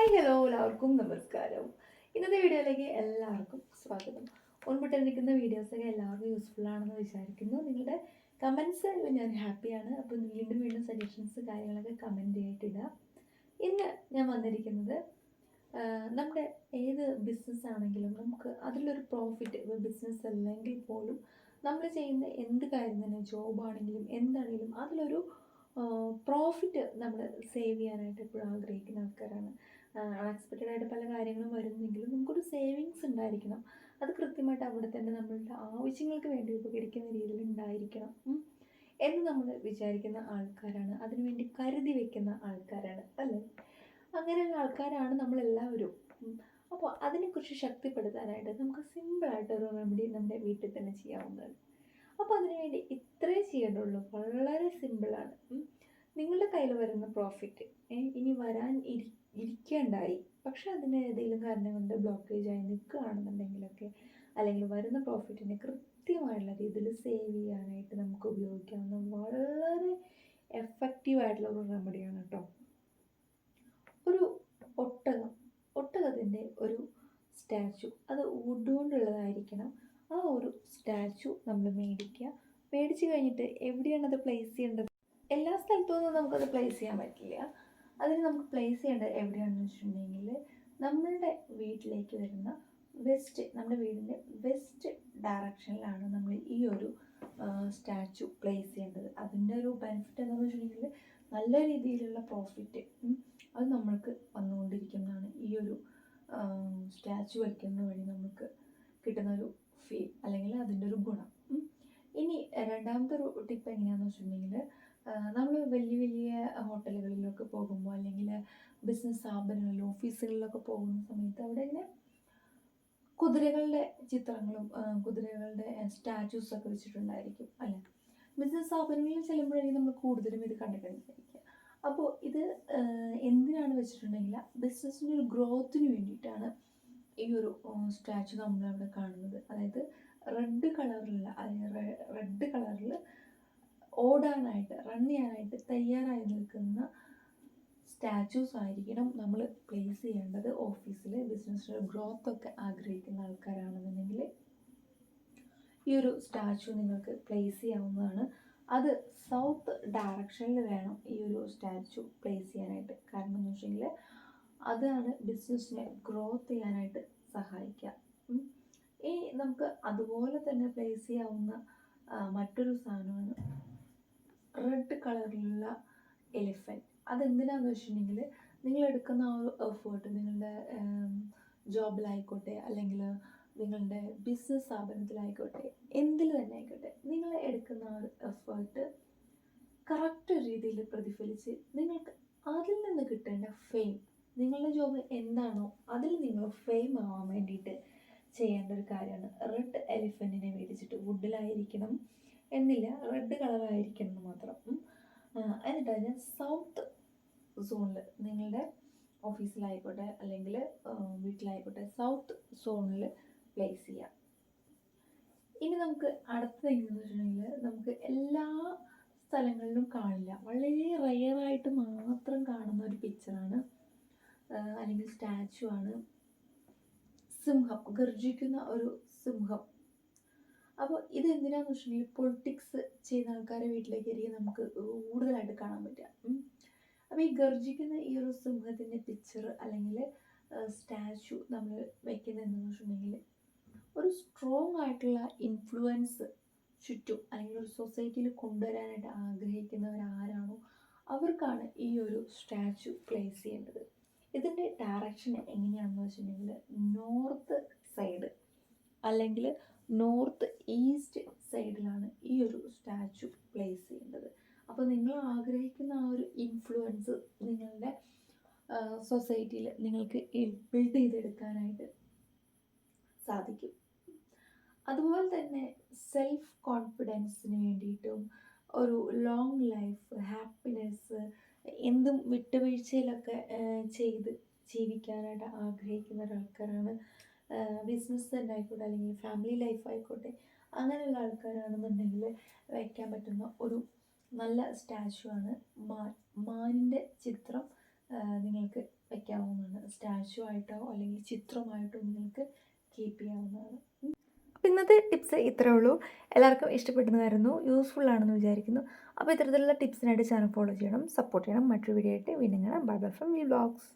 Hello എല്ലാവർക്കും നമസ്കാരം. ഇന്നത്തെ വീഡിയോയിലേക്ക് എല്ലാവർക്കും സ്വാഗതം. മുൻപിട്ടിരിക്കുന്ന വീഡിയോസൊക്കെ എല്ലാവർക്കും യൂസ്ഫുൾ ആണെന്ന് വിചാരിക്കുന്നു. നിങ്ങളുടെ കമൻസ് ഞാൻ ഹാപ്പിയാണ്. അപ്പോൾ വീണ്ടും സജഷൻസ് കാര്യങ്ങളൊക്കെ കമൻറ്റ് ചെയ്തിട്ടിടുക. ഇന്ന് ഞാൻ വന്നിരിക്കുന്നത് നമ്മുടെ ഏത് ബിസിനസ് ആണെങ്കിലും നമുക്ക് അതിലൊരു പ്രോഫിറ്റ്, ബിസിനസ് അല്ലെങ്കിൽ പോലും നമ്മൾ ചെയ്യുന്ന എന്ത് കാര്യം തന്നെ, ജോബാണെങ്കിലും എന്താണെങ്കിലും അതിലൊരു പ്രോഫിറ്റ് നമ്മൾ സേവ് ചെയ്യാനായിട്ട് എപ്പോഴും ആഗ്രഹിക്കുന്ന ആൾക്കാരാണ്. അൺഎക്സ്പെക്റ്റഡ് ആയിട്ട് പല കാര്യങ്ങളും വരുന്നെങ്കിലും നമുക്കൊരു സേവിങ്സ് ഉണ്ടായിരിക്കണം. അത് കൃത്യമായിട്ട് അവിടെ തന്നെ നമ്മളുടെ ആവശ്യങ്ങൾക്ക് വേണ്ടി ഉപകരിക്കുന്ന രീതിയിൽ ഉണ്ടായിരിക്കണം എന്ന് നമ്മൾ വിചാരിക്കുന്ന ആൾക്കാരാണ്. അതിനുവേണ്ടി കരുതി വെക്കുന്ന ആൾക്കാരാണ് അല്ലേ? അങ്ങനെയുള്ള ആൾക്കാരാണ് നമ്മളെല്ലാവരും. അപ്പോൾ അതിനെക്കുറിച്ച് ശക്തിപ്പെടുത്താനായിട്ട് നമുക്ക് സിമ്പിളായിട്ടൊരു റെമഡി നമ്മുടെ വീട്ടിൽ തന്നെ ചെയ്യാവുന്നതാണ്. അപ്പോൾ അതിനുവേണ്ടി ഇത്രേ ചെയ്യേണ്ടുള്ളൂ. വളരെ സിമ്പിളാണ്. നിങ്ങളുടെ കയ്യിൽ വരുന്ന പ്രോഫിറ്റ് ഇനി ഇരിക്കേണ്ടായി, പക്ഷെ അതിന് ഏതെങ്കിലും കാരണം കൊണ്ട് ബ്ലോക്കേജായി നിൽക്കുകയാണെന്നുണ്ടെങ്കിലൊക്കെ, അല്ലെങ്കിൽ വരുന്ന പ്രോഫിറ്റിനെ കൃത്യമായിട്ടുള്ള രീതിയിൽ സേവ് ചെയ്യാനായിട്ട് നമുക്ക് ഉപയോഗിക്കാവുന്ന വളരെ എഫക്റ്റീവായിട്ടുള്ള ഒരു റെമഡിയാണ് കേട്ടോ. ഒരു ഒട്ടകത്തിൻ്റെ ഒരു സ്റ്റാച്ചു, അത് വുഡ് കൊണ്ടുള്ളതായിരിക്കണം. ആ ഒരു സ്റ്റാച്ചു നമ്മൾ മേടിച്ച് കഴിഞ്ഞിട്ട് എവിടെയാണ് അത് പ്ലേസ് ചെയ്യേണ്ടത്? എല്ലാ സ്ഥലത്തുനിന്നും നമുക്കത് പ്ലേസ് ചെയ്യാൻ പറ്റില്ല. അതിന് നമുക്ക് പ്ലേസ് ചെയ്യേണ്ടത് എവിടെയാണെന്ന് വെച്ചിട്ടുണ്ടെങ്കിൽ, നമ്മളുടെ വീട്ടിലേക്ക് വരുന്ന നമ്മുടെ വീടിൻ്റെ വെസ്റ്റ് ഡയറക്ഷനിലാണ് നമ്മൾ ഈ ഒരു സ്റ്റാച്ചു പ്ലേസ് ചെയ്യേണ്ടത്. അതിൻ്റെ ഒരു ബെനിഫിറ്റ് എന്താണെന്ന് വെച്ചിട്ടുണ്ടെങ്കിൽ, നല്ല രീതിയിലുള്ള പ്രോഫിറ്റ് അത് നമ്മൾക്ക് വന്നുകൊണ്ടിരിക്കുന്നതാണ്. ഈ ഒരു സ്റ്റാച്ചു വയ്ക്കുന്ന വഴി നമുക്ക് കിട്ടുന്നൊരു ഫീൽ, അല്ലെങ്കിൽ അതിൻ്റെ ഒരു ഗുണം. ഇനി രണ്ടാമത്തെ ഒരു ടിപ്പ് എങ്ങനെയാണെന്ന് വെച്ചിട്ടുണ്ടെങ്കിൽ, നമ്മൾ വലിയ ഹോട്ടലുകളിലൊക്കെ പോകുമ്പോൾ, അല്ലെങ്കിൽ ബിസിനസ് സ്ഥാപനങ്ങളിൽ, ഓഫീസുകളിലൊക്കെ പോകുന്ന സമയത്ത് അവിടെ ഇങ്ങനെ കുതിരകളുടെ ചിത്രങ്ങളും കുതിരകളുടെ സ്റ്റാച്യൂസൊക്കെ വെച്ചിട്ടുണ്ടായിരിക്കും അല്ലേ? ബിസിനസ് സ്ഥാപനങ്ങളിൽ ചെല്ലുമ്പോഴായിരിക്കും നമ്മൾ കൂടുതലും ഇത് കണ്ടിട്ടുണ്ടായിരിക്കുക. അപ്പോൾ ഇത് എന്തിനാണ് വെച്ചിട്ടുണ്ടെങ്കിൽ, ബിസിനസ്സിൻ്റെ ഒരു ഗ്രോത്തിന് വേണ്ടിയിട്ടാണ് ഈ ഒരു സ്റ്റാച്ചു നമ്മളവിടെ കാണുന്നത്. അതായത് റെഡ് കളറിൽ ഓടാനായിട്ട്, റൺ ചെയ്യാനായിട്ട് തയ്യാറായി നിൽക്കുന്ന സ്റ്റാച്യൂസ് ആയിരിക്കണം നമ്മൾ പ്ലേസ് ചെയ്യേണ്ടത് ഓഫീസിൽ. ബിസിനസ്സിൻ്റെ ഗ്രോത്തൊക്കെ ആഗ്രഹിക്കുന്ന ആൾക്കാരാണെന്നുണ്ടെങ്കിൽ ഈ ഒരു സ്റ്റാച്ചു നിങ്ങൾക്ക് പ്ലേസ് ചെയ്യാവുന്നതാണ്. അത് സൗത്ത് ഡയറക്ഷനിൽ വേണം ഈ ഒരു സ്റ്റാച്ചു പ്ലേസ് ചെയ്യാനായിട്ട്. കാരണം എന്ന് വെച്ചിട്ടുണ്ടെങ്കിൽ അതാണ് ബിസിനസ്സിനെ ഗ്രോത്ത് ചെയ്യാനായിട്ട് സഹായിക്കുക. ഈ നമുക്ക് അതുപോലെ തന്നെ പ്ലേസ് ചെയ്യാവുന്ന മറ്റൊരു സാധനമാണ് റെഡ് കളറിലുള്ള എലിഫൻറ്റ്. അതെന്തിനാന്ന് വെച്ചിട്ടുണ്ടെങ്കിൽ, നിങ്ങളെടുക്കുന്ന ആ ഒരു എഫേർട്ട്, നിങ്ങളുടെ ജോബിലായിക്കോട്ടെ, അല്ലെങ്കിൽ നിങ്ങളുടെ ബിസിനസ് സ്ഥാപനത്തിലായിക്കോട്ടെ, എന്തിൽ തന്നെ ആയിക്കോട്ടെ, നിങ്ങൾ എടുക്കുന്ന ആ ഒരു എഫേർട്ട് കറക്റ്റ് രീതിയിൽ പ്രതിഫലിച്ച് നിങ്ങൾക്ക് അതിൽ നിന്ന് കിട്ടേണ്ട ഫെയിം, നിങ്ങളുടെ ജോബ് എന്താണോ അതിൽ നിങ്ങൾ ഫെയിം ആവാൻ വേണ്ടിയിട്ട് ചെയ്യേണ്ട ഒരു കാര്യമാണ്. റെഡ് എലിഫൻറ്റിനെ മേടിച്ചിട്ട്, വുഡിലായിരിക്കണം എന്നില്ല, റെഡ് കളറായിരിക്കണം എന്ന് മാത്രം. എന്നിട്ട് അതിന് സൗത്ത് സോണിൽ, നിങ്ങളുടെ ഓഫീസിലായിക്കോട്ടെ അല്ലെങ്കിൽ വീട്ടിലായിക്കോട്ടെ, സൗത്ത് സോണിൽ പ്ലേസ് ചെയ്യാം. ഇനി നമുക്ക് അടുത്തത് എങ്ങനെയാണെന്ന് വെച്ചിട്ടുണ്ടെങ്കിൽ, നമുക്ക് എല്ലാ സ്ഥലങ്ങളിലും കാണില്ല, വളരെ റെയറായിട്ട് മാത്രം കാണുന്ന ഒരു പിക്ചറാണ് അല്ലെങ്കിൽ സ്റ്റാച്ചു ആണ് സിംഹം, ഗർജിക്കുന്ന ഒരു സിംഹം. അപ്പോൾ ഇത് എന്തിനാന്ന് വെച്ചിട്ടുണ്ടെങ്കിൽ, പൊളിറ്റിക്സ് ചെയ്യുന്ന ആൾക്കാരെ വീട്ടിലേക്കായിരിക്കും നമുക്ക് കൂടുതലായിട്ട് കാണാൻ പറ്റുക. അപ്പോൾ ഈ ഗർജിക്കുന്ന ഈ ഒരു സിംഹത്തിൻ്റെ പിക്ചർ അല്ലെങ്കിൽ സ്റ്റാച്ചു നമ്മൾ വയ്ക്കുന്നത് എന്താണെന്ന് വെച്ചിട്ടുണ്ടെങ്കിൽ, ഒരു സ്ട്രോങ് ആയിട്ടുള്ള ഇൻഫ്ലുവൻസ് ചുറ്റും അല്ലെങ്കിൽ ഒരു സൊസൈറ്റിയിൽ കൊണ്ടുവരാനായിട്ട് ആഗ്രഹിക്കുന്നവരാരാണോ അവർക്കാണ് ഈ ഒരു സ്റ്റാച്ചു പ്ലേസ് ചെയ്യേണ്ടത്. ഇതിൻ്റെ ഡയറക്ഷൻ എങ്ങനെയാണെന്ന് വെച്ചിട്ടുണ്ടെങ്കിൽ, നോർത്ത് സൈഡ് അല്ലെങ്കിൽ നോർത്ത് ഈസ്റ്റ് സൈഡിലാണ് ഈ ഒരു സ്റ്റാച്ചു പ്ലേസ് ചെയ്യേണ്ടത്. അപ്പോൾ നിങ്ങൾ ആഗ്രഹിക്കുന്ന ആ ഒരു ഇൻഫ്ലുവൻസ് നിങ്ങളുടെ സൊസൈറ്റിയിൽ നിങ്ങൾക്ക് ബിൽഡ് ചെയ്തെടുക്കാനായിട്ട് സാധിക്കും. അതുപോലെ തന്നെ സെൽഫ് കോൺഫിഡൻസിന് വേണ്ടിയിട്ടും, ഒരു ലോങ് ലൈഫ്, ഹാപ്പിനെസ്, എന്തും വിട്ടുവീഴ്ചയിലൊക്കെ ചെയ്ത് ജീവിക്കാനായിട്ട് ആഗ്രഹിക്കുന്ന ഒരാൾക്കാരാണ്. ബിസിനസ് തന്നെ ആയിക്കോട്ടെ, അല്ലെങ്കിൽ ഫാമിലി ലൈഫ് ആയിക്കോട്ടെ, അങ്ങനെയുള്ള ആൾക്കാരാണെന്നുണ്ടെങ്കിൽ വയ്ക്കാൻ പറ്റുന്ന ഒരു നല്ല സ്റ്റാച്ചു ആണ് മാനിൻ്റെ ചിത്രം നിങ്ങൾക്ക് വയ്ക്കാവുന്നതാണ്. സ്റ്റാച്ചു ആയിട്ടോ അല്ലെങ്കിൽ ചിത്രമായിട്ടോ നിങ്ങൾക്ക് കീപ്പ് ചെയ്യാവുന്നതാണ്. അപ്പോൾ ഇന്നത്തെ ടിപ്സ് ഇത്രയേ ഉള്ളൂ. എല്ലാവർക്കും ഇഷ്ടപ്പെടുന്നു വരുന്നു, യൂസ്ഫുൾ ആണെന്ന് വിചാരിക്കുന്നു. അപ്പോൾ ഇത്തരത്തിലുള്ള ടിപ്സിനായിട്ട് ചാനൽ ഫോളോ ചെയ്യണം, സപ്പോർട്ട് ചെയ്യണം. മറ്റൊരു വീഡിയോ ആയിട്ട് വീണ്ടും കാണാം. Bye bye from V vlogs.